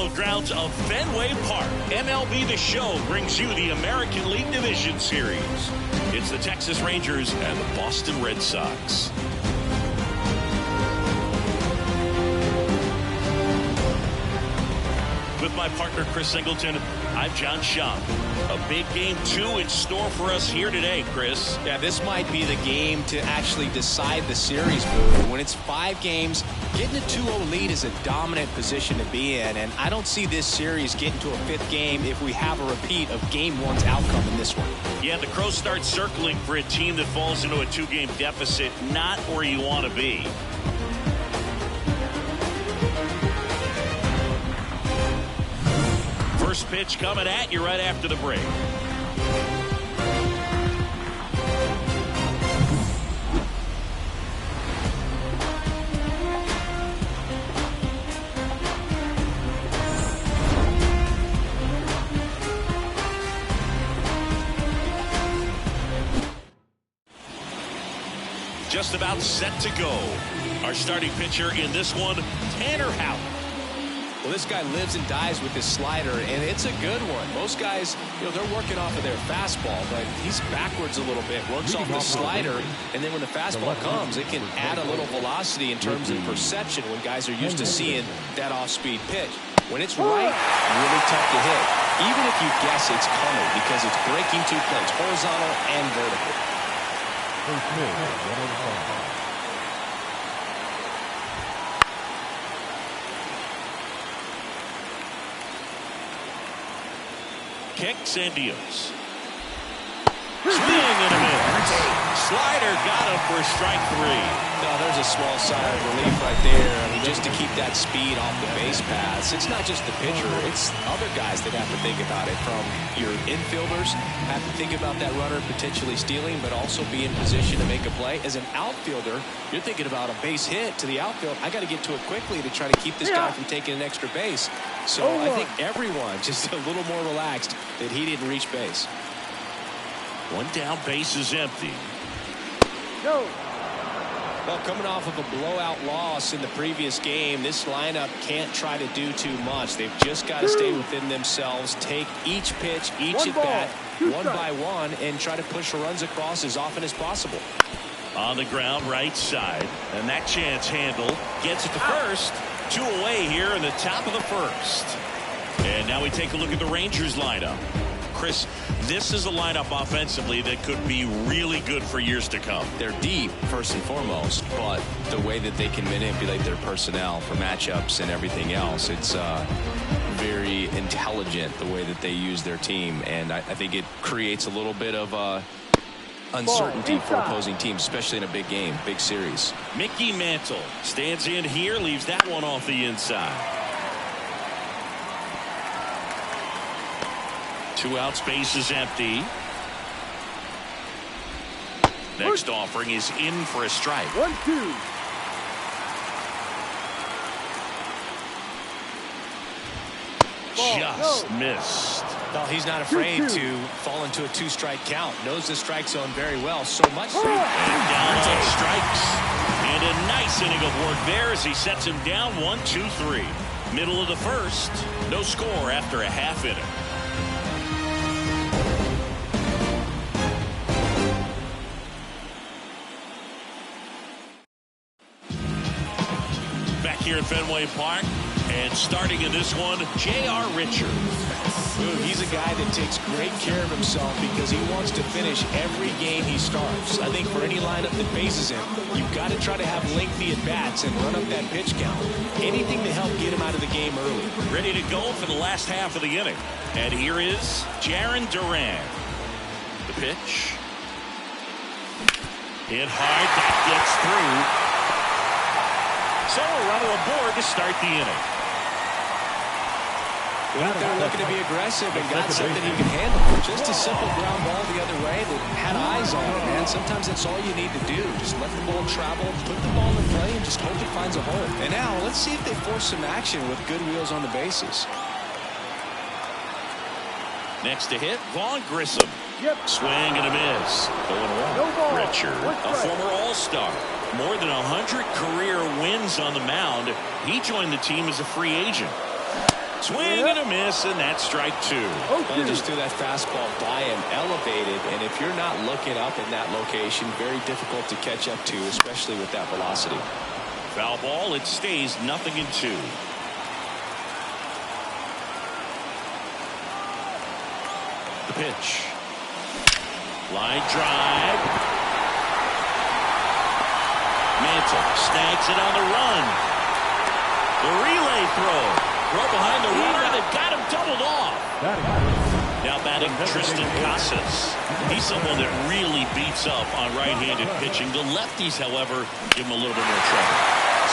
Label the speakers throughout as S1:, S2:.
S1: hallowed grounds of Fenway Park, MLB The Show brings you the American League Division Series. It's the Texas Rangers and the Boston Red Sox. With my partner, Chris Singleton, I'm John Schaub. A big game 2 in store for us here today, Chris.
S2: Yeah, this might be the game to actually decide the series, Boo. When it's 5 games, getting a 2-0 lead is a dominant position to be in, and I don't see this series getting to a 5th game if we have a repeat of Game 1's outcome in this one.
S1: Yeah, the Crows start circling for a team that falls into a 2-game deficit, not where you want to be. First pitch coming at you right after the break. Just about set to go. Our starting pitcher in this one, Tanner Houck.
S2: Well, this guy lives and dies with his slider, and it's a good one. Most guys, they're working off of their fastball, but he's backwards a little bit, works off the slider, and then when the fastball comes, it can add a little velocity in terms of perception when guys are used to seeing that off-speed pitch. When it's right, really tough to hit, even if you guess it's coming, because it's breaking 2 planes, horizontal and vertical.
S1: Kicks and deals. Swing and a miss. Slider got him for strike 3.
S2: No, there's a small sigh of relief right there. I mean, just to keep that speed off the base paths. It's not just the pitcher. It's other guys that have to think about it. From your infielders, have to think about that runner potentially stealing, but also be in position to make a play. As an outfielder, you're thinking about a base hit to the outfield. I got to get to it quickly to try to keep this guy from taking an extra base. So I think everyone just a little more relaxed that he didn't reach base.
S1: One down, base is empty.
S3: Go.
S2: Well, coming off of a blowout loss in the previous game, this lineup can't try to do too much. They've just got to stay within themselves, take each pitch, each at-bat, one by one, and try to push runs across as often as possible.
S1: On the ground, right side, and that chance handle gets it to first. 2 away here in the top of the first. And now we take a look at the Rangers lineup. Chris, this is a lineup offensively that could be really good for years to come.
S2: They're deep, first and foremost, but the way that they can manipulate their personnel for matchups and everything else, it's very intelligent the way that they use their team, and I think it creates a little bit of uncertainty for opposing teams, especially in a big game, big series.
S1: Mickey Mantle stands in here, leaves that one off the inside. 2 outs, base is empty. Next offering is in for a strike.
S3: 1-2.
S1: Just missed.
S2: Well, he's not afraid to fall into a 2-strike count. Knows the strike zone very well, so much so.
S1: And down on strikes. And a nice inning of work there as he sets him down 1-2-3. Middle of the first. No score after a half inning. Here at Fenway Park, and starting in this one, J.R. Richard.
S2: He's a guy that takes great care of himself because he wants to finish every game he starts. I think for any lineup that faces him, you've got to try to have lengthy at-bats and run up that pitch count. Anything to help get him out of the game early.
S1: Ready to go for the last half of the inning. And here is Jarren Duran. The pitch. Hit hard, that gets through. So a runner aboard to start the inning.
S2: Went out there looking to be aggressive and got something he can handle. Just a simple ground ball the other way that had eyes on it, man. Sometimes that's all you need to do. Just let the ball travel, put the ball in play, and just hope it finds a hole. And now, let's see if they force some action with good wheels on the bases.
S1: Next to hit, Vaughn Grissom. Swing and a miss. 0-1. Richard, a former All-Star. More than 100 career wins on the mound. He joined the team as a free agent. Swing and a miss, and that's strike two.
S2: Well, just threw that fastball by him, elevated, and if you're not looking up in that location, very difficult to catch up to, especially with that velocity.
S1: Foul ball. It stays 0-2. The pitch. Line drive. Mantle snags it on the run. The relay throw. Throw behind the runner. They've got him doubled off. Now batting Tristan Casas. He's someone that really beats up on right-handed pitching. The lefties, however, give him a little bit more trouble.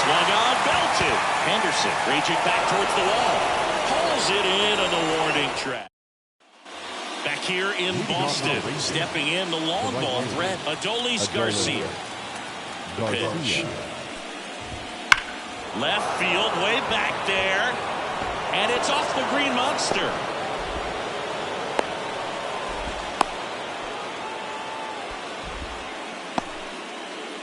S1: Swung on, belted. Henderson reaching back towards the wall. Pulls it in on the warning track. Back here in Boston, stepping in the long ball threat, Adolis Garcia. The pitch. Left field, way back there. And it's off the Green Monster.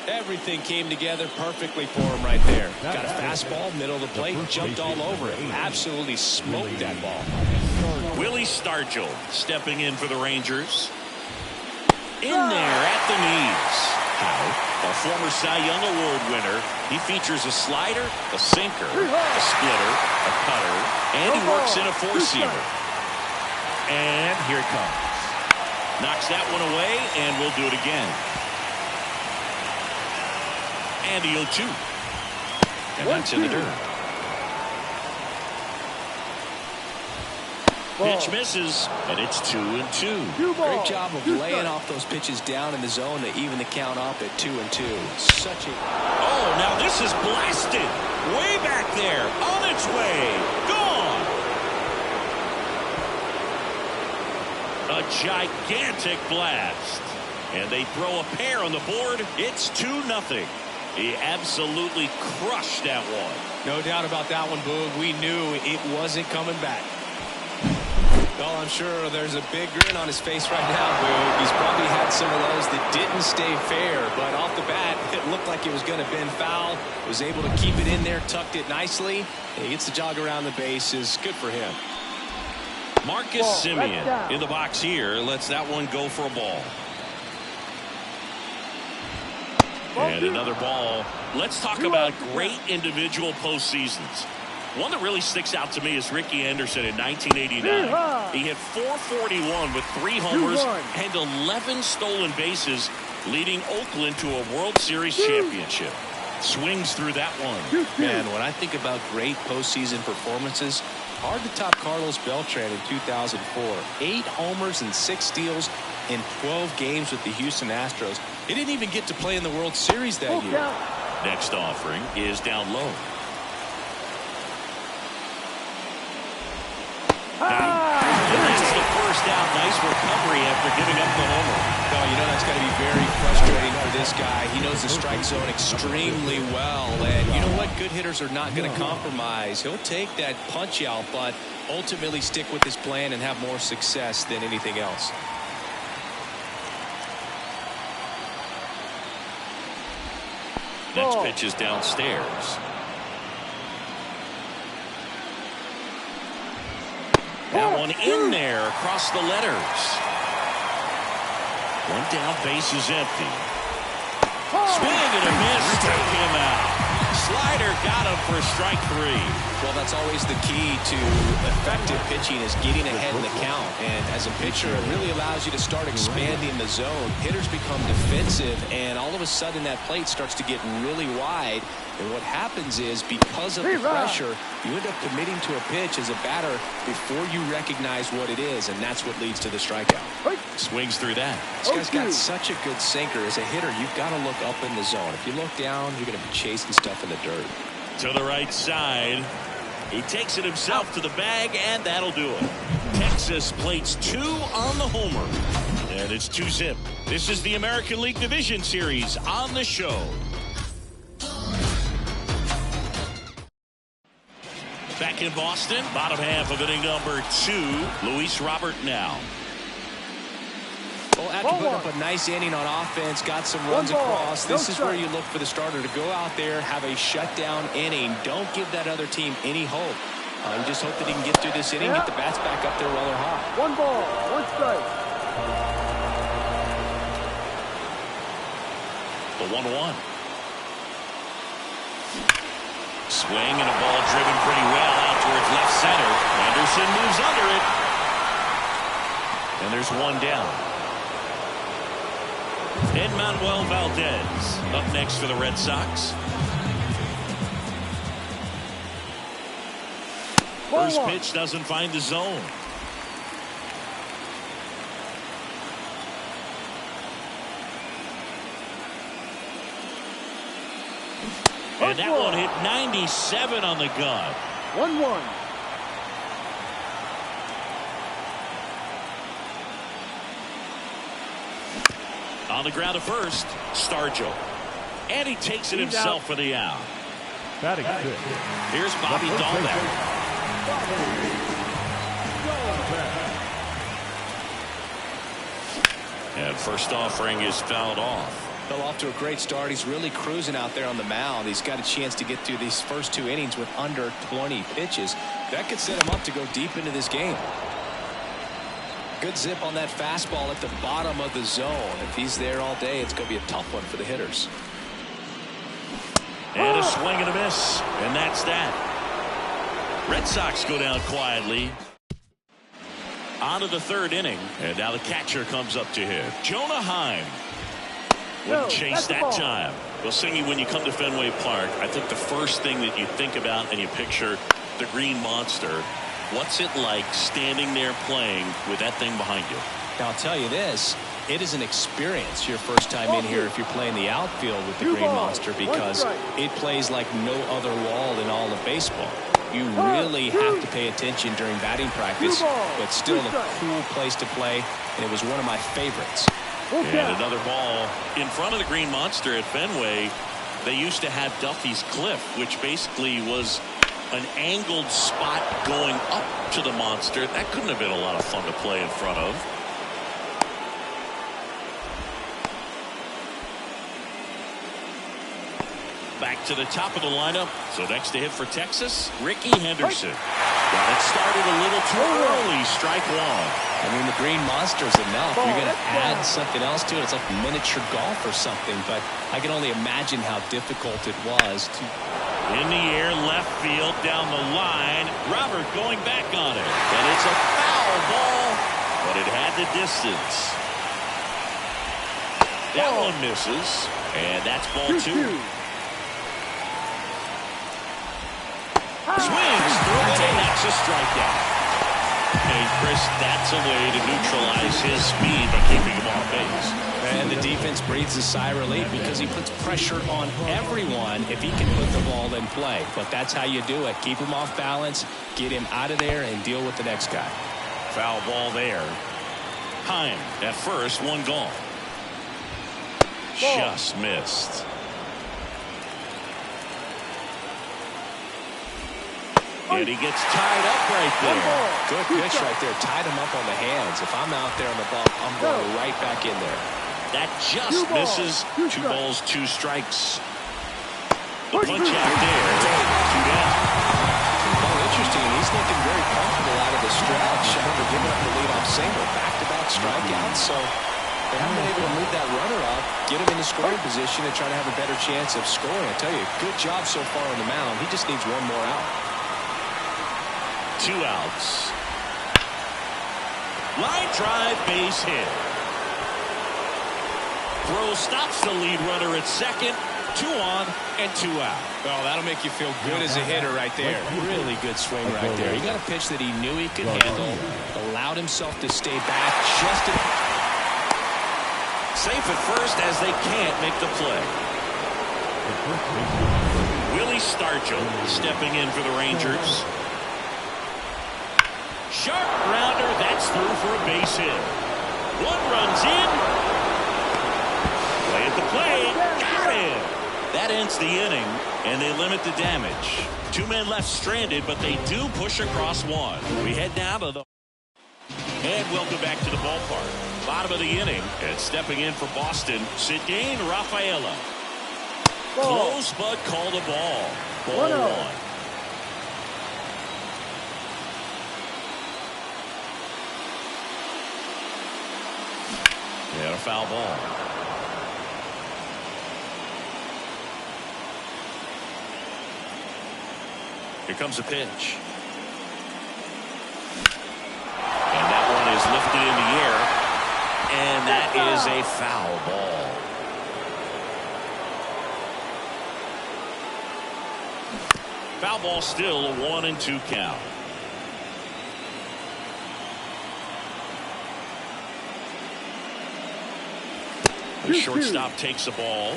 S2: Everything came together perfectly for him right there. Got a fastball, middle of the plate, jumped all over it. Absolutely smoked that ball.
S1: Willie Stargell stepping in for the Rangers. In there at the knees. Howe, a former Cy Young Award winner. He features a slider, a sinker, a splitter, a cutter, and he works in a four-seamer. And here it comes. Knocks that one away, and we'll do it again. And the 0-2. And that's in the dirt. Pitch misses, and it's 2-2.
S2: Great job of laying off those pitches down in the zone to even the count up at 2-2. Such a...
S1: Oh, now this is blasted. Way back there. On its way. Gone. A gigantic blast. And they throw a pair on the board. It's 2-0. He absolutely crushed that one.
S2: No doubt about that one, Boog. We knew it wasn't coming back. Well, I'm sure there's a big grin on his face right now, Boog. He's probably had some of those that didn't stay fair, but off the bat, it looked like it was going to bend foul. Was able to keep it in there, tucked it nicely. He gets the jog around the bases. Good for him.
S1: Marcus Semien in the box here lets that one go for a ball. And another ball. Let's talk about great individual postseasons. One that really sticks out to me is Ricky Henderson in 1989. He hit .441 with 3 homers and 11 stolen bases, leading Oakland to a World Series championship. Swings through that one.
S2: Man, when I think about great postseason performances, hard to top Carlos Beltran in 2004. 8 homers and 6 steals in 12 games with the Houston Astros. He didn't even get to play in the World Series that year.
S1: Next offering is down low. And that's the first out. Nice recovery after giving up the homer.
S2: Oh, you know that's got to be very frustrating for this guy. He knows the strike zone extremely well. And you know what? Good hitters are not going to compromise. He'll take that punch out, but ultimately stick with his plan and have more success than anything else.
S1: Next pitch is downstairs. That one in there across the letters. One down, base is empty. Swing and a miss, take him out. Slider got him for strike 3.
S2: Well, that's always the key to effective pitching, is getting ahead in the count. And as a pitcher, it really allows you to start expanding the zone. Hitters become defensive, and all of a sudden that plate starts to get really wide. And what happens is, because of the pressure, you end up committing to a pitch as a batter before you recognize what it is, and that's what leads to the strikeout.
S1: Swings through that.
S2: This guy's got such a good sinker. As a hitter, you've got to look up in the zone. If you look down, you're going to be chasing stuff in the dirt.
S1: To the right side. He takes it himself to the bag, and that'll do it. Texas plates 2 on the homer. And it's 2-zip. This is the American League Division Series on the show. Back in Boston, bottom half of inning number 2. Luis Robert now.
S2: Well, after putting up a nice inning on offense, got some runs across, this is where you look for the starter to go out there, have a shutdown inning. Don't give that other team any hope. You just hope that he can get through this inning, get the bats back up there while they're hot.
S3: 1 ball, 1 strike.
S1: The 1-1. Swing and a ball driven pretty well out towards left center. Anderson moves under it. And there's one down. Manuel Valdez up next for the Red Sox. First pitch doesn't find the zone. And that one hit 97 on the gun.
S3: 1-1.
S1: On the ground to first, Stargell. And he takes it himself for the out.
S4: Batting good.
S1: Here's Bobby Dahlbeck. And first offering is fouled off.
S2: Fell off to a great start. He's really cruising out there on the mound. He's got a chance to get through these first 2 innings with under 20 pitches. That could set him up to go deep into this game. Good zip on that fastball at the bottom of the zone. If he's there all day, it's going to be a tough one for the hitters.
S1: And a swing and a miss. And that's that. Red Sox go down quietly. On to the 3rd inning. And now the catcher comes up to hit. Jonah Heim. Wouldn't chase that time. Well, Singy, when you come to Fenway Park, I think the first thing that you think about and you picture the Green Monster. What's it like standing there playing with that thing behind you?
S2: Now, I'll tell you this. It is an experience your first time in here if you're playing the outfield with the Green Monster, because it plays like no other wall in all of baseball. You really have to pay attention during batting practice, but still a cool place to play, and it was one of my favorites.
S1: And another ball in front of the Green Monster at Fenway. They used to have Duffy's Cliff, which basically was an angled spot going up to the Monster. That couldn't have been a lot of fun to play in front of. Back to the top of the lineup. So next to hit for Texas, Ricky Henderson. Got it started a little too early. Strike 1.
S2: I mean, the Green Monster's enough. You're going to add something else to it. It's like miniature golf or something, but I can only imagine how difficult it was to...
S1: In the air, left field, down the line. Robert going back on it. And it's a foul ball, but it had the distance. That one misses, and that's ball 2. Swings through it, and that's a strikeout. And Chris, that's a way to neutralize his speed by keeping him off base.
S2: And the defense breathes a sigh of relief because he puts pressure on everyone if he can put the ball in play. But that's how you do it. Keep him off balance, get him out of there, and deal with the next guy.
S1: Foul ball there. Heim at first, 1 gone. Just missed. And he gets tied up right there.
S2: Good pitch right there. Tied him up on the hands. If I'm out there on the bump, I'm going right back in there.
S1: That just misses. 2 balls, 2 strikes. The punch out there. 2 down.
S2: Oh, interesting. He's looking very comfortable out of the stretch after giving up the leadoff single. Back-to-back strikeouts. So they haven't been able to move that runner up, get him in the scoring position, and try to have a better chance of scoring. I tell you, good job so far on the mound. He just needs 1 more out.
S1: 2 outs. Line drive, base hit. Throw stops the lead runner at second. 2 on and 2 out.
S2: Well, that'll make you feel good as a hitter right there. Really good swing right there. He got a pitch that he knew he could handle, allowed himself to stay back just
S1: safe at first as they can't make the play. Willie Stargell stepping in for the Rangers. Sharp grounder, that's through for a base hit. 1 runs in. Play at the plate. Got him. That ends the inning, and they limit the damage. 2 men left stranded, but they do push across 1. We head down to the... And welcome back to the ballpark. Bottom of the inning, and stepping in for Boston, Sidney Rafaela. Close, but called a ball. Ball 1. a foul ball. Here comes a pitch. And that one is lifted in the air. And that is a foul ball. Foul ball, still a 1-2 count. The shortstop takes the ball.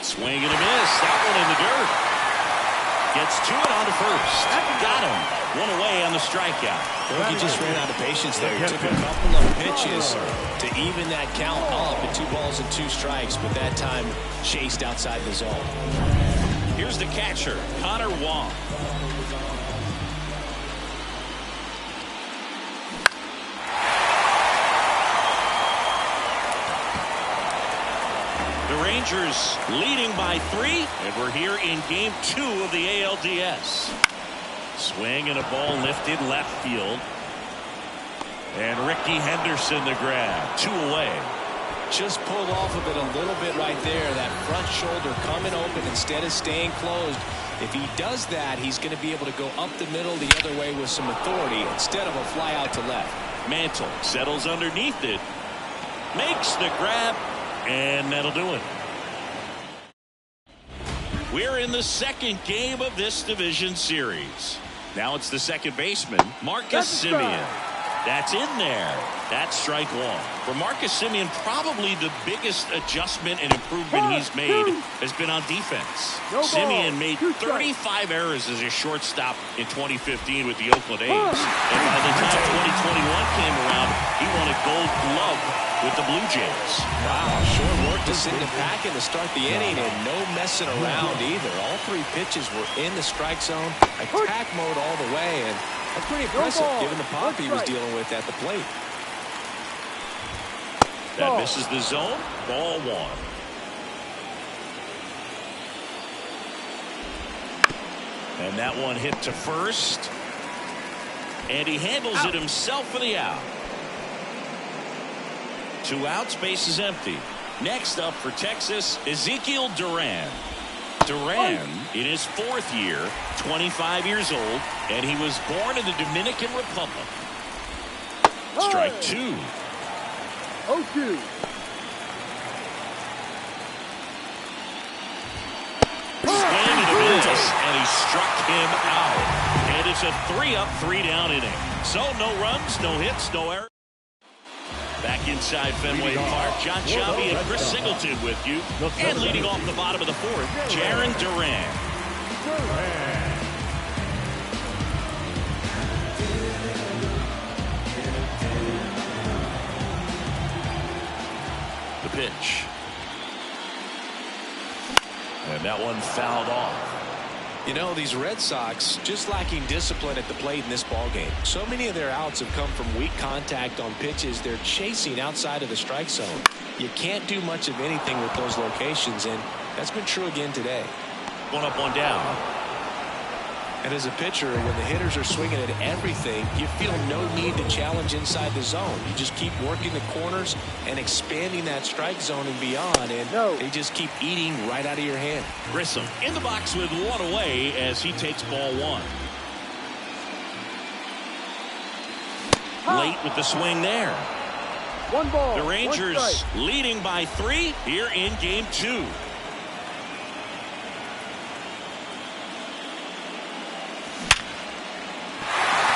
S1: Swing and a miss. That one in the dirt. Gets to it on to first. Got him. One away on the strikeout.
S2: I think he just ran out of patience there. He took a couple of pitches to even that count up at 2 balls and 2 strikes, but that time chased outside the zone.
S1: Here's the catcher, Connor Wong. The Rangers leading by 3, and we're here in game 2 of the ALDS. Swing and a ball lifted left field. And Ricky Henderson the grab. 2 away.
S2: Just pulled off of it a little bit right there. That front shoulder coming open instead of staying closed. If he does that, he's going to be able to go up the middle the other way with some authority instead of a fly out to left.
S1: Mantle settles underneath it. Makes the grab. And that'll do it. We're in the second game of this division series. Now it's the second baseman, Marcus Semien. That's in there. That's strike 1. For Marcus Semien, probably the biggest adjustment and improvement he's made has been on defense. Semien made 35 errors as a shortstop in 2015 with the Oakland A's. And by the time 2021 came around, he won a Gold Glove with the Blue Jays.
S2: Wow, short work to sit in the pack and to start the inning, and no messing around either. All 3 pitches were in the strike zone, attack mode all the way, and that's pretty impressive given the pop he was dealing with at the plate.
S1: That misses the zone. Ball 1. And that one hit to first. And he handles it himself for the out. 2 outs, base is empty. Next up for Texas, Ezekiel Duran. Duran in his 4th year, 25 years old, and he was born in the Dominican Republic. Strike 2.
S3: 0-2.
S1: Swing and a miss, and he struck him out. And it's a 3-up, 3-down inning. So no runs, no hits, no errors. Back inside Fenway Park, John Chavi and Chris Singleton with you. And leading off the bottom of the 4th, Jaron Duran. The pitch. And that one fouled off.
S2: You know, these Red Sox just lacking discipline at the plate in this ballgame. So many of their outs have come from weak contact on pitches they're chasing outside of the strike zone. You can't do much of anything with those locations, and that's been true again today.
S1: 1 up, 1 down.
S2: And as a pitcher, when the hitters are swinging at everything, you feel no need to challenge inside the zone. You just keep working the corners and expanding that strike zone and beyond, and they just keep eating right out of your hand.
S1: Grissom in the box with 1 away as he takes ball 1. Late with the swing there.
S3: 1 ball.
S1: The Rangers leading by 3 here in game 2.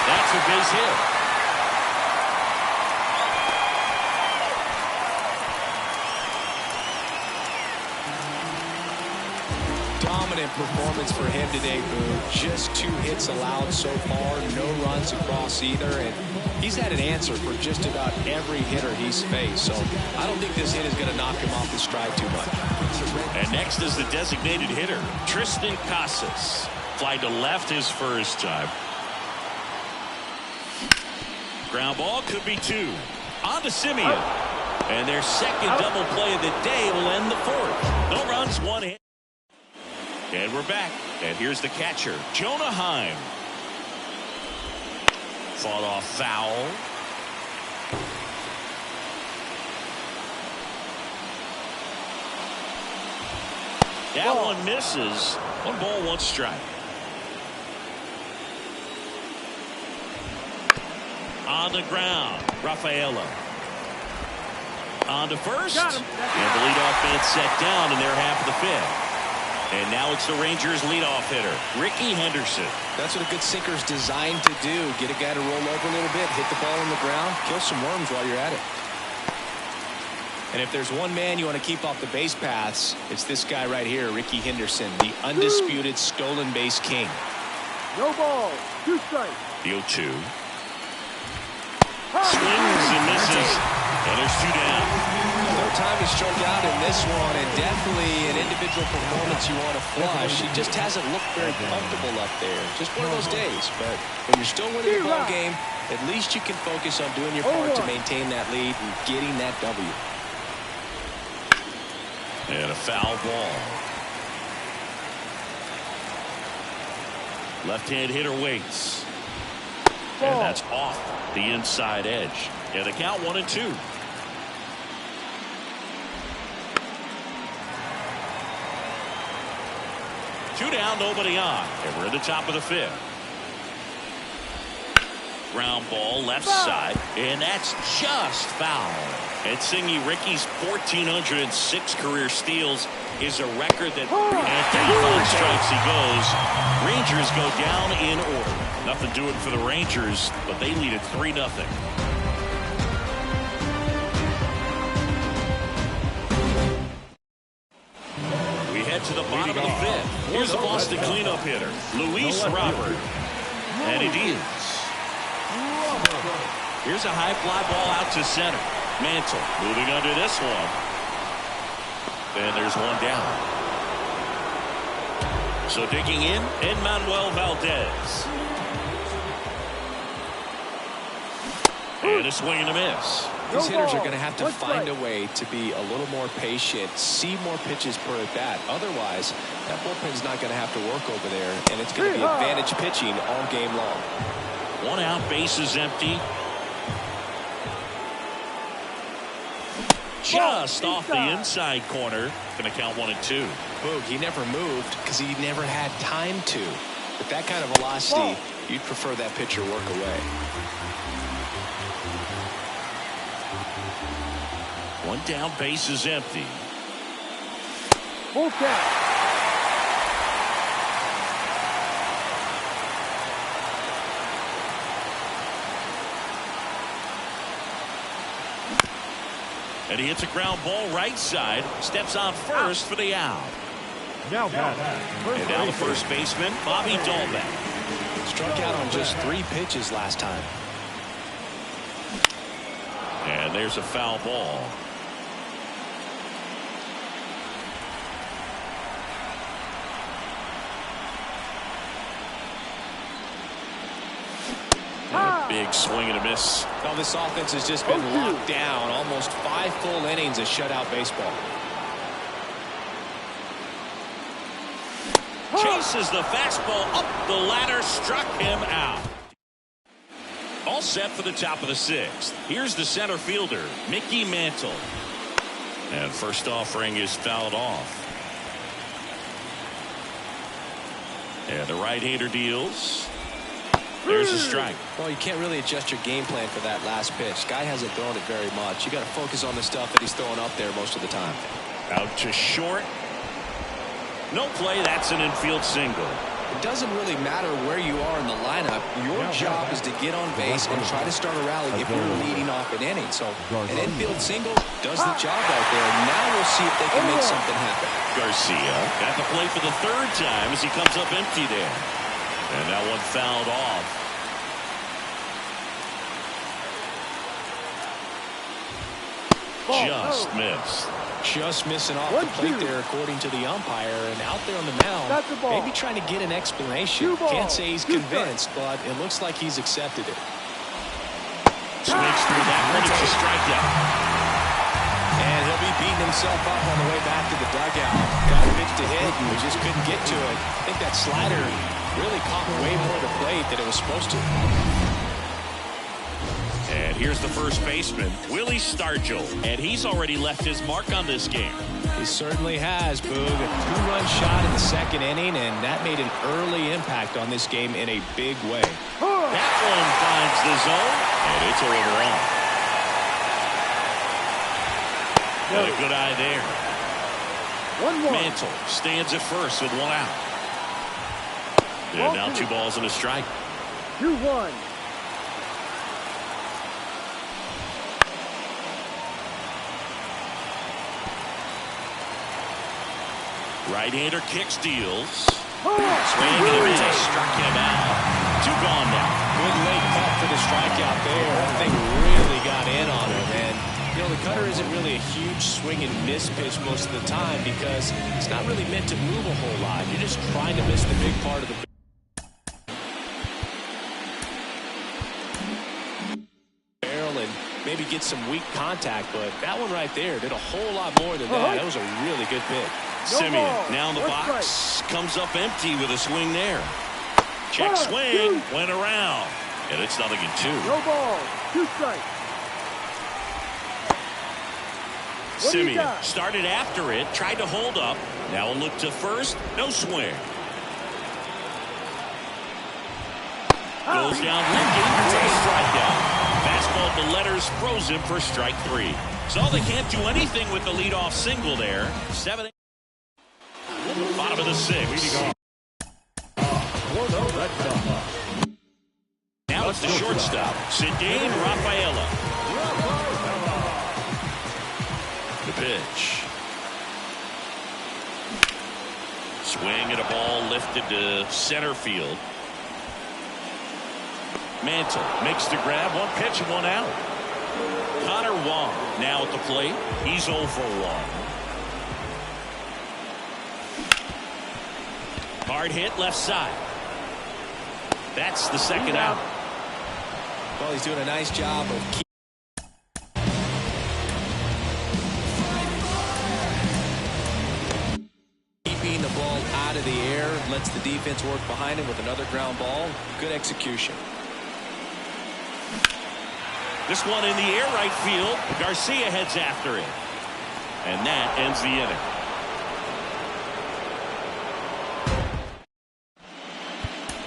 S1: That's a base hit.
S2: Dominant performance for him today, Boone. Just 2 hits allowed so far, no runs across either, and he's had an answer for just about every hitter he's faced. So I don't think this hit is going to knock him off his stride too much.
S1: And next is the designated hitter, Tristan Casas. Fly to left his first time. Ground ball could be 2. On to Semien. And their second double play of the day will end the 4th. No runs, 1 hit. And we're back. And here's the catcher, Jonah Heim. Fought off foul. That one misses. 1 ball, 1 strike. On the ground, Rafaela. On to first. And the leadoff man set down in their half of the 5th. And now it's the Rangers leadoff hitter, Ricky Henderson.
S2: That's what a good sinker's designed to do. Get a guy to roll over a little bit, hit the ball on the ground, kill some worms while you're at it. And if there's one man you want to keep off the base paths, it's this guy right here, Ricky Henderson, the undisputed stolen base king.
S3: No ball. 2 strikes.
S1: The 0-2. Swings and misses. And there's 2 down.
S2: No time he struck out in this one, and definitely an individual performance you want to flush. He just hasn't looked very comfortable up there. Just one of those days. But when you're still winning the ball game, at least you can focus on doing your part to maintain that lead and getting that W.
S1: And a foul ball. Left-hand hitter waits. And that's off the inside edge. And the count 1-2. Two down, nobody on. And we're at the top of the 5th. Ground ball left side. And that's just foul. And Singy, Ricky's 1,406 career steals is a record that, and down on strikes he goes. Rangers go down in order. Nothing doing for the Rangers, but they lead at 3-0. We head to the bottom of the 5th. Here's the Boston cleanup hitter, Luis Robert. And it is. Here's a high fly ball out to center. Mantle moving under this one. And there's 1 down. So digging in, Manuel Valdez. And a swing and a miss.
S2: These hitters are going to have to find a way to be a little more patient, see more pitches per at bat. Otherwise, that bullpen's not going to have to work over there, and it's going to be advantage pitching all game long.
S1: 1 out, bases empty. Just off the inside corner. Going to count 1-2.
S2: Boog, he never moved because he never had time to. With that kind of velocity, you'd prefer that pitcher work away.
S1: 1 down, bases empty.
S3: Full count.
S1: And he hits a ground ball right side. Steps on first for the out.
S3: Now back.
S1: And now the first baseman, Bobby Dahlbeck.
S2: Struck out on just 3 pitches last time.
S1: And there's a foul ball. Big swing and a miss.
S2: Well, this offense has just been locked down. Almost 5 full innings of shutout baseball.
S1: Chases the fastball up the ladder, struck him out. All set for the top of the 6th. Here's the center fielder, Mickey Mantle. And first offering is fouled off. And the right-hander deals. There's a strike.
S2: Well, you can't really adjust your game plan for that last pitch. Guy hasn't thrown it very much. You got to focus on the stuff that he's throwing up there most of the time.
S1: Out to short. No play. That's an infield single.
S2: It doesn't really matter where you are in the lineup. Your job is to get on base and try to start a rally if you're leading off an inning. So an infield single does the job right there. Now we'll see if they can make something happen.
S1: Garcia at the plate for the 3rd time as he comes up empty there. And that one fouled off. Just missed.
S2: Just missing off the plate there, according to the umpire. And out there on the mound, maybe trying to get an explanation. Can't say he's convinced, but it looks like he's accepted it.
S1: Swings through that one. It's a strikeout.
S2: And he'll be beating himself up on the way back to the dugout. Got a pitch to hit, and we just couldn't get to it. I think that slider really caught way more of the plate than it was supposed to.
S1: And here's the first baseman, Willie Stargell. And he's already left his mark on this game.
S2: He certainly has, Boog. A two-run shot in the second inning, and that made an early impact on this game in a big way.
S1: That one finds the zone, and it's over on. Got a good eye there.
S3: 1-1.
S1: Mantle stands at first with one out. And now 2 balls and a strike.
S3: 2-1.
S1: Right-hander kicks, deals. Swing and a miss, struck him out. 2 gone now.
S2: Good late cut for the strikeout there. That thing really got in on him. And, you know, the cutter isn't really a huge swing and miss pitch most of the time because it's not really meant to move a whole lot. You're just trying to miss the big part of the barrel and maybe get some weak contact. But that one right there did a whole lot more than that. That was a really good pick.
S1: Simeon now in the box, comes up empty with a swing there. Check swing, went around, and it's 0-2.
S3: No ball, 2 strikes.
S1: Simeon started after it, tried to hold up. Now a look to first, no swing. Goes down looking for a strikeout. Fastball to letters, throws him for strike 3. So they can't do anything with the leadoff single there. 7. Bottom of the 6th. Now it's the shortstop, Cedane Rafaela. The pitch. Swing and a ball lifted to center field. Mantle makes the grab, 1 pitch and 1 out. Connor Wong now at the plate. He's 0 for 1. Hard hit left side. That's the second out.
S2: Well, he's doing a nice job of keeping the ball out of the air. Lets the defense work behind him with another ground ball. Good execution.
S1: This one in the air right field. Garcia heads after it. And that ends the inning.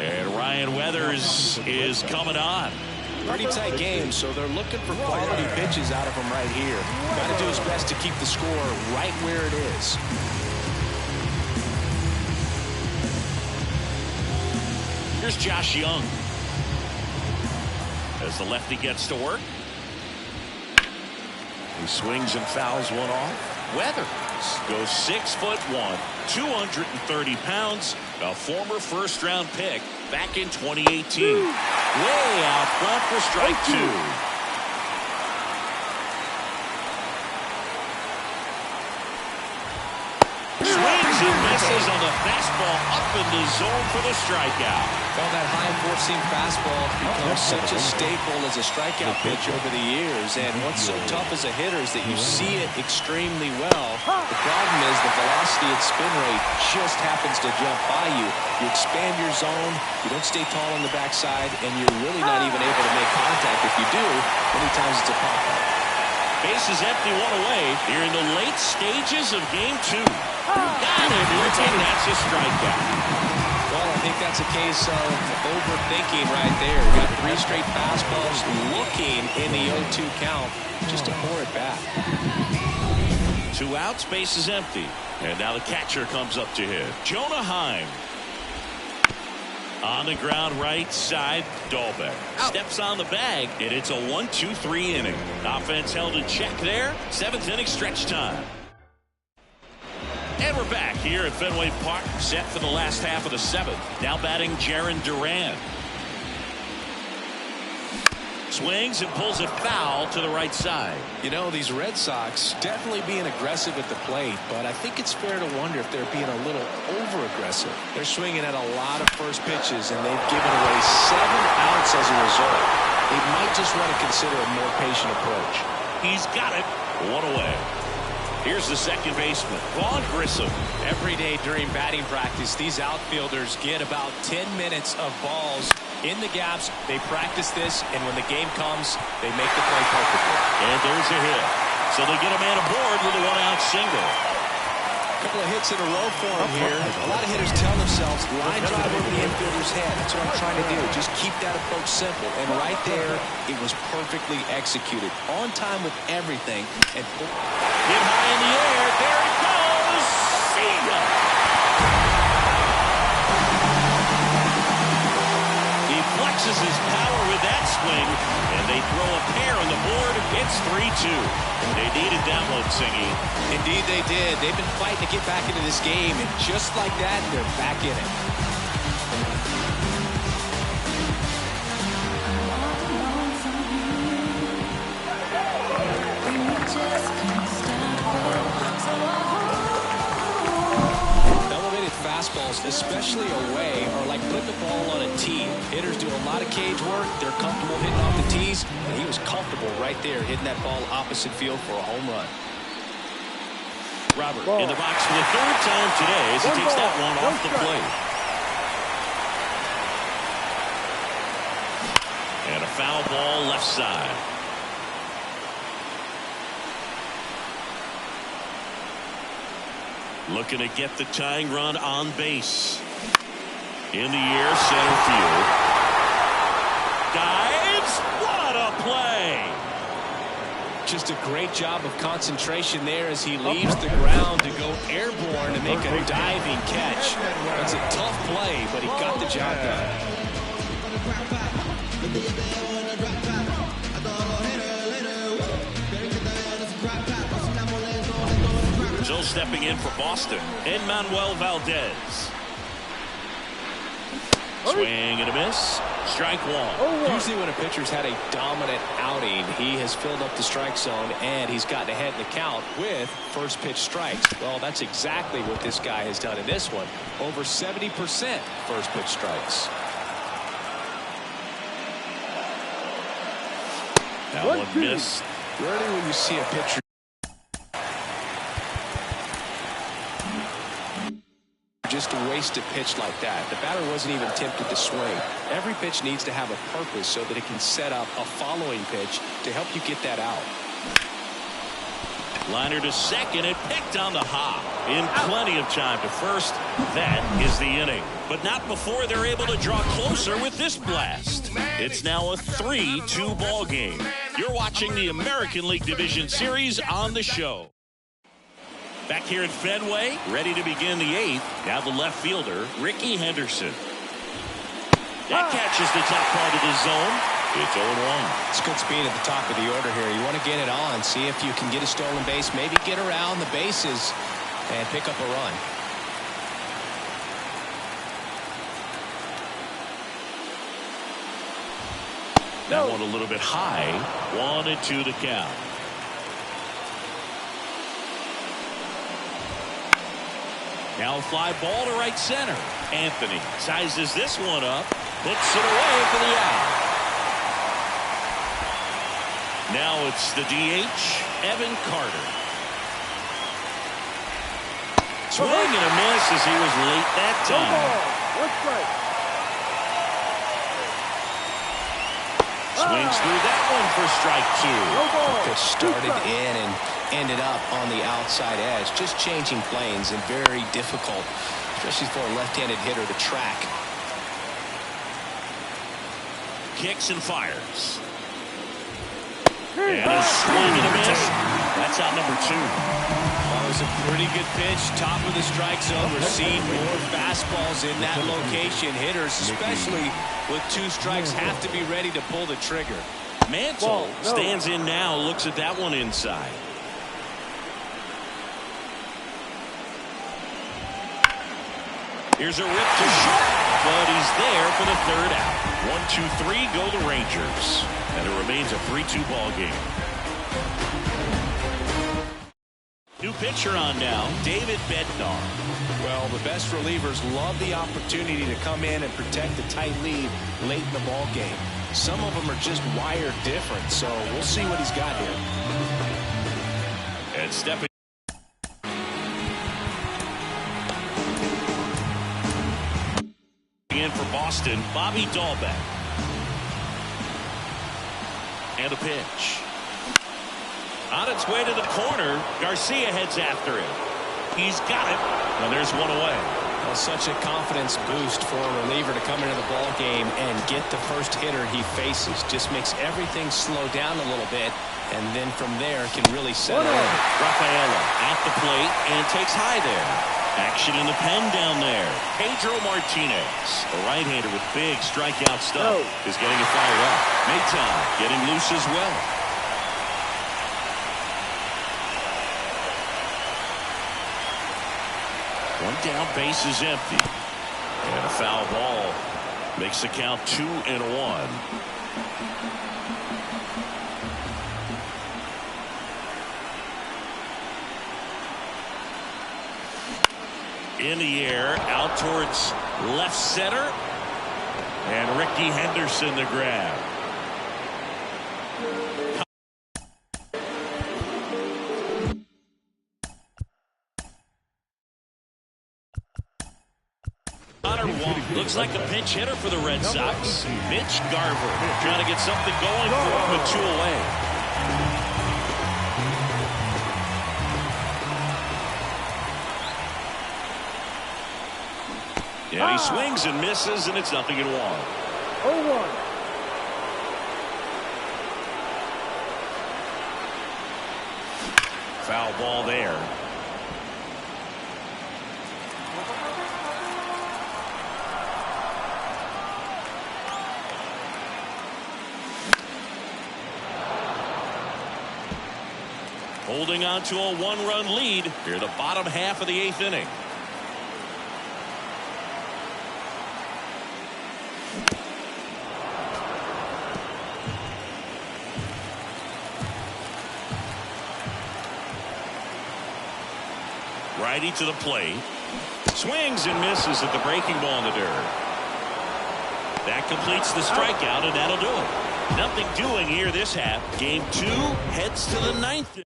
S1: And Ryan Weathers is coming on.
S2: Pretty tight game, so they're looking for quality pitches out of him right here. Got to do his best to keep the score right where it is.
S1: Here's Josh Young. As the lefty gets to work. He swings and fouls one off. Weathers goes 6'1", 230 pounds, a former first-round pick back in 2018. Way out front for strike 2. Swings and misses on the fastball up in the zone for the strikeout.
S2: Well, that high four-seam fastball becomes such a staple as a strikeout pitch over the years. And what's so tough as a hitter is that you see it extremely well. The problem is the velocity and spin rate just happens to jump by you. You expand your zone, you don't stay tall on the backside, and you're really not even able to make contact. If you do, many times it's a pop-up.
S1: Base is empty, 1 away here in the late stages of game 2. Got him, and that's a strikeout.
S2: Well, I think that's a case of overthinking right there. Got 3 straight fastballs looking in the 0-2 count just to pour it back.
S1: 2 outs, base is empty. And now the catcher comes up to hit. Jonah Heim. On the ground right side, Dahlbeck steps on the bag, and it's a 1-2-3 inning. Offense held in check there. 7th inning stretch time. And we're back here at Fenway Park, set for the last half of the 7th. Now batting Jarren Duran. Swings and pulls it foul to the right side.
S2: You know, these Red Sox definitely being aggressive at the plate, but I think it's fair to wonder if they're being a little over-aggressive. They're swinging at a lot of first pitches, and they've given away 7 outs as a result. They might just want to consider a more patient approach.
S1: He's got it. One away. Here's the second baseman, Vaughn Grissom.
S2: Every day during batting practice, these outfielders get about 10 minutes of balls in the gaps. They practice this, and when the game comes, they make the play perfectly.
S1: And there's a hit. So they get a man aboard with a one-out single.
S2: A couple of hits in a row for him here. A lot of hitters tell themselves, line drive over the infielder's head. That's what I'm trying to do. Just keep that approach simple. And right there, it was perfectly executed. On time with everything. And
S1: hit high in the air. There it goes. See ya. He flexes his power with that swing, and they throw a pair on the board. It's 3-2. They needed that one, Singy.
S2: Indeed they did. They've been fighting to get back into this game, and just like that, they're back in it. Elevated fastballs, especially away, are like putting the ball on a tee. Hitters do a lot of cage work. They're comfortable hitting off the tees, and he was comfortable right there hitting that ball opposite field for a home run.
S1: Robert in the box for the third time today as he takes that one off the plate. And a foul ball left side. Looking to get the tying run on base. In the air, center field. Dives. What a play!
S2: Just a great job of concentration there as he leaves the ground to go airborne to make a diving catch. It's a tough play, but he got the job done.
S1: So stepping in for Boston, Manuel Valdez. Swing and a miss. Strike one.
S2: Usually when a pitcher's had a dominant outing, he has filled up the strike zone and he's gotten ahead in the count with first pitch strikes. Well, that's exactly what this guy has done in this one. Over 70% first pitch strikes.
S1: That one missed.
S2: Rarely when you see a pitcher just waste a pitch like that. The batter wasn't even tempted to swing. Every pitch needs to have a purpose so that it can set up a following pitch to help you get that out.
S1: Liner to second and picked on the hop. In plenty of time to first. That is the inning. But not before they're able to draw closer with this blast. It's now a 3-2 ball game. You're watching the American League Division Series on the show. Back here at Fenway, ready to begin the eighth. Now the left fielder, Ricky Henderson. That catches the top part of the zone. It's 0-1.
S2: It's good speed at the top of the order here. You want to get it on, see if you can get a stolen base, maybe get around the bases and pick up a run.
S1: That one a little bit high. 1-2 the count. Now a fly ball to right center. Anthony sizes this one up, puts it away for the out. Now it's the DH, Evan Carter. Swing and a miss as he was late that time. Swings through that one for strike two.
S2: Pitch started in and ended up on the outside edge, just changing planes and very difficult, especially for a left-handed hitter to track.
S1: Kicks and fires. And a swing and a miss. That's out number two.
S2: Well, it was a pretty good pitch, top of the strike zone. We're seeing more fastballs in that location. Hitters, especially with two strikes, have to be ready to pull the trigger.
S1: Mantle stands in now, looks at that one inside. Here's a rip to short, but he's there for the third out. 1-2-3 go the Rangers, and it remains a 3-2 ball game. New pitcher on now, David Bednar.
S2: Well, the best relievers love the opportunity to come in and protect the tight lead late in the ball game. Some of them are just wired different, so we'll see what he's got here.
S1: And stepping in for Boston, Bobby Dahlbeck. And a pitch. On its way to the corner, Garcia heads after it. He's got it, and there's one away.
S2: Well, such a confidence boost for a reliever to come into the ball game and get the first hitter he faces. Just makes everything slow down a little bit, and then from there can really settle in.
S1: Rafaela at the plate and takes high there. Action in the pen down there. Pedro Martinez, a right-hander with big strikeout stuff, is getting it fired up. Mayton getting loose as well. One down, base is empty. And a foul ball makes the count 2-1. In the air, out towards left center. And Ricky Henderson the grab. Looks like a pinch hitter for the Red Sox. Mitch Garver trying to get something going for him with 2 away. Yeah, he swings and misses, and it's 0-1.
S3: 0-1.
S1: Foul ball there. Holding on to a 1-run lead here, the bottom half of the 8th inning. Righty to the plate. Swings and misses at the breaking ball in the dirt. That completes the strikeout, and that'll do it. Nothing doing here this half. Game 2 heads to the 9th.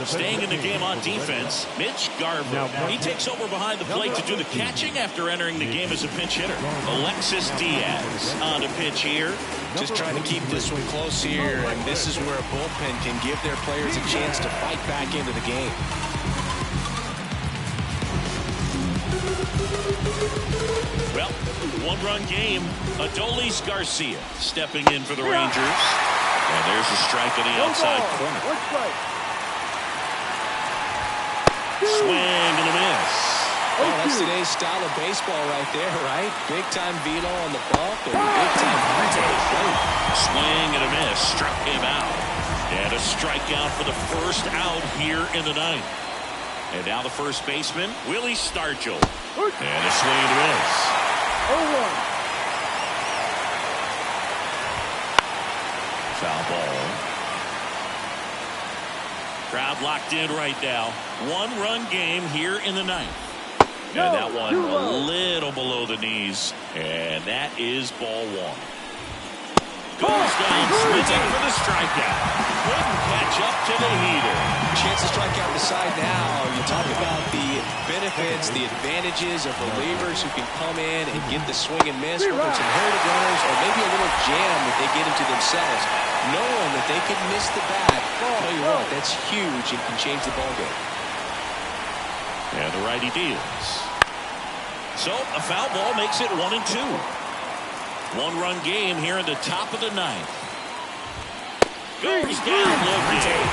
S1: Staying in the game on defense, Mitch Garver. He takes over behind the plate to do the catching after entering the game as a pinch hitter. Alexis Diaz on a pitch here.
S2: Just trying to keep this one close here, and this is where a bullpen can give their players a chance to fight back into the game.
S1: Well, 1-run game. Adolis Garcia stepping in for the Rangers. And there's a strike on the outside corner.
S3: 1 strike.
S1: Swing and a miss.
S2: Well, that's today's style of baseball right there, right? Big-time velo on the bump and big-time hard to the plate.
S1: Swing and a miss. Struck him out. And a strikeout for the first out here in the 9th. And now the first baseman, Willie Stargell. And a swing and a miss.
S3: 0-1.
S1: Foul ball. Crowd locked in right now. 1-run game here in the 9th. And that one a little below the knees. And that is ball 1. Goes down swinging for the strikeout. Couldn't catch up to the heater.
S2: Chance to strike out the side now. You talk about the benefits, the advantages of relievers who can come in and get the swing and miss, whether it's inherited runners or maybe a little jam that they get into themselves. Knowing that they could miss the bat, I'll tell you what, that's huge and can change the ball game.
S1: And the righty deals. So a foul ball makes it 1-2. 1-run game here in the top of the 9th. Goes down looking.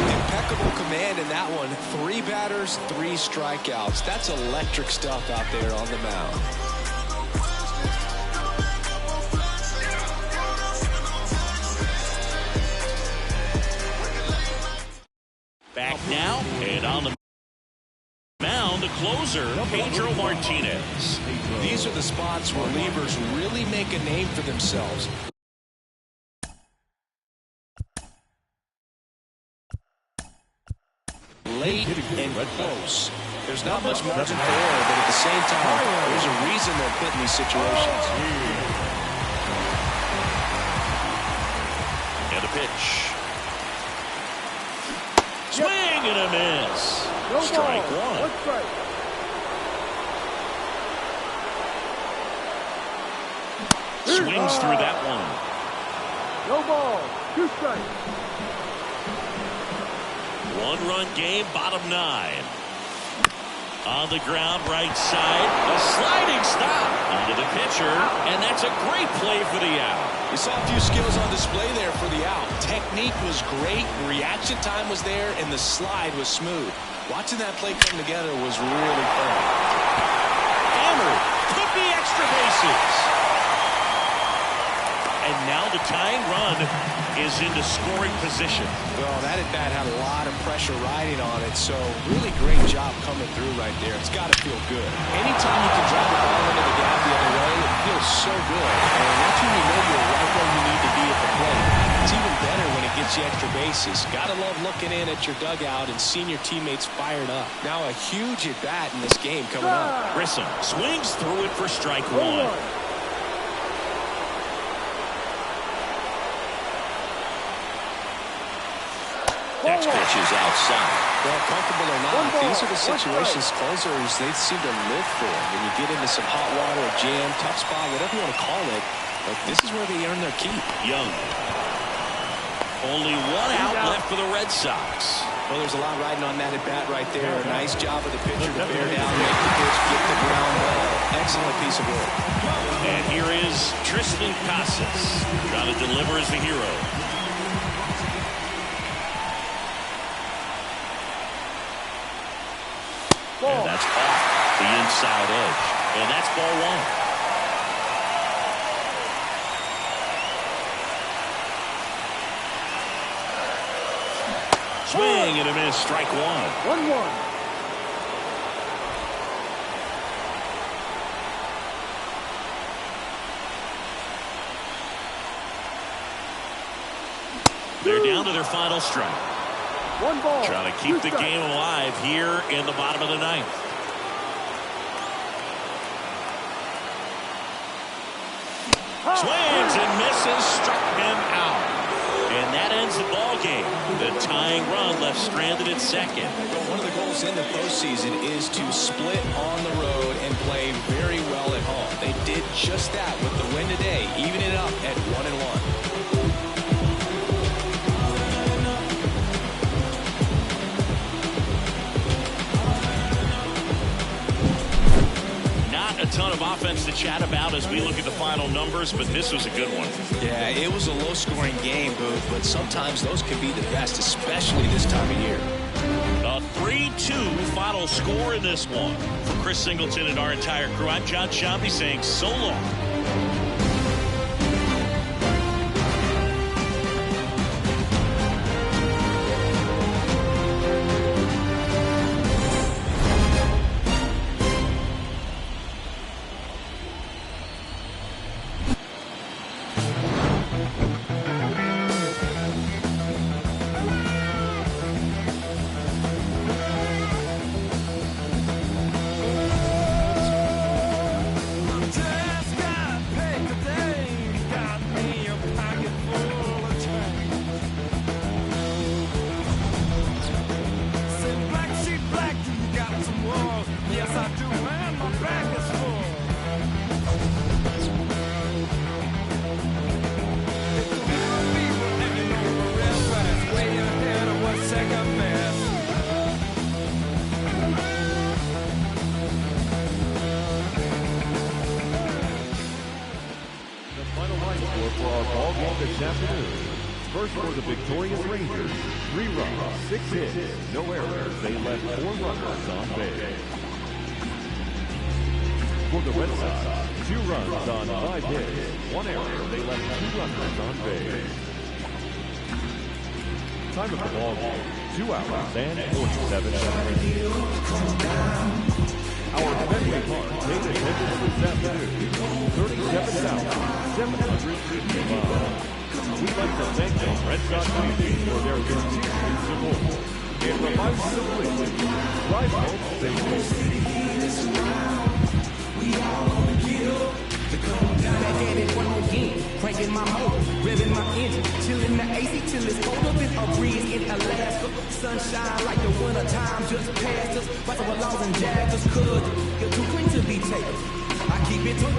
S2: Impeccable command in that one. 3 batters, 3 strikeouts. That's electric stuff out there on the mound.
S1: Back now, and on the mound, the closer, Pedro Martinez.
S2: These are the spots where relievers really make a name for themselves. Late and close. There's not much margin for error, but at the same time, there's a reason they're put in these situations.
S1: pitch. Swing and a miss.
S3: No
S1: Strike
S3: ball.
S1: one.
S3: One strike.
S1: Swings through that one.
S3: No ball. 2 strikes.
S1: 1-run game, bottom 9. On the ground, right side, a sliding stop onto the pitcher, and that's a great play for the out.
S2: You saw a few skills on display there for the out. Technique was great, reaction time was there, and the slide was smooth. Watching that play come together was really fun.
S1: Hammered, took the extra bases. And now the tying run is into scoring position.
S2: Well, that at-bat had a lot of pressure riding on it, so really great job coming through right there. It's got to feel good. Anytime you can drive the ball into the gap the other way, it feels so good. And that's when you know you're right where you need to be at the plate. It's even better when it gets you extra bases. Got to love looking in at your dugout and seeing your teammates fired up. Now a huge at-bat in this game coming up.
S1: Grissom swings through it for strike one. Next pitch is outside.
S2: Well, comfortable or not, these are the situations closers they seem to live for. When you get into some hot water, a jam, tough spot, whatever you want to call it, but this is where they earn their keep.
S1: Young. Only 1 out left for the Red Sox.
S2: Well, there's a lot riding on that at bat right there. A nice job of the pitcher to bear down, make the pitch, get the ground ball. Excellent piece of work.
S1: And here is Tristan Casas, trying to deliver as the hero. And that's off the inside edge. And that's ball 1. Swing and a miss, strike 1.
S3: 1-1.
S1: They're down to their final strike.
S3: 1 ball.
S1: Trying to keep the game alive here in the bottom of the 9th. Swings and misses, struck him out. And that ends the ball game. The tying run left stranded at second.
S2: One of the goals in the postseason is to split on the road and play very well at home. They did just that with the win today, even it up at 1-1.
S1: A ton of offense to chat about as we look at the final numbers, but this was a good one.
S2: Yeah, it was a low-scoring game, Booth, but sometimes those can be the best, especially this time of year.
S1: A 3-2 final score in this one. For Chris Singleton and our entire crew, I'm John Shambi saying so long.
S4: For our ball game this afternoon. First for the victorious Rangers, 3 runs, 6 hits, no errors. They left 4 runners on base. For the Red Sox, 2 runs on 5 hits, 1 error. They left 2 runners on base. Time of the ball game, 2 hours and 47 minutes. Our Fenway Park paid attendance this afternoon, 37,755. We'd like to thank the Red Sox Navy for their continued support. It reminds us of Cleveland. Drive home safely.
S5: We all want to kill to come down and get it one more game. cranking my motor, revving my engine, chilling the AC till it's cold up in a breeze in Alaska. Sunshine like the winter time just passed us. Bicycle laws and jackers, cause you're too clean to be taken. I keep it too long.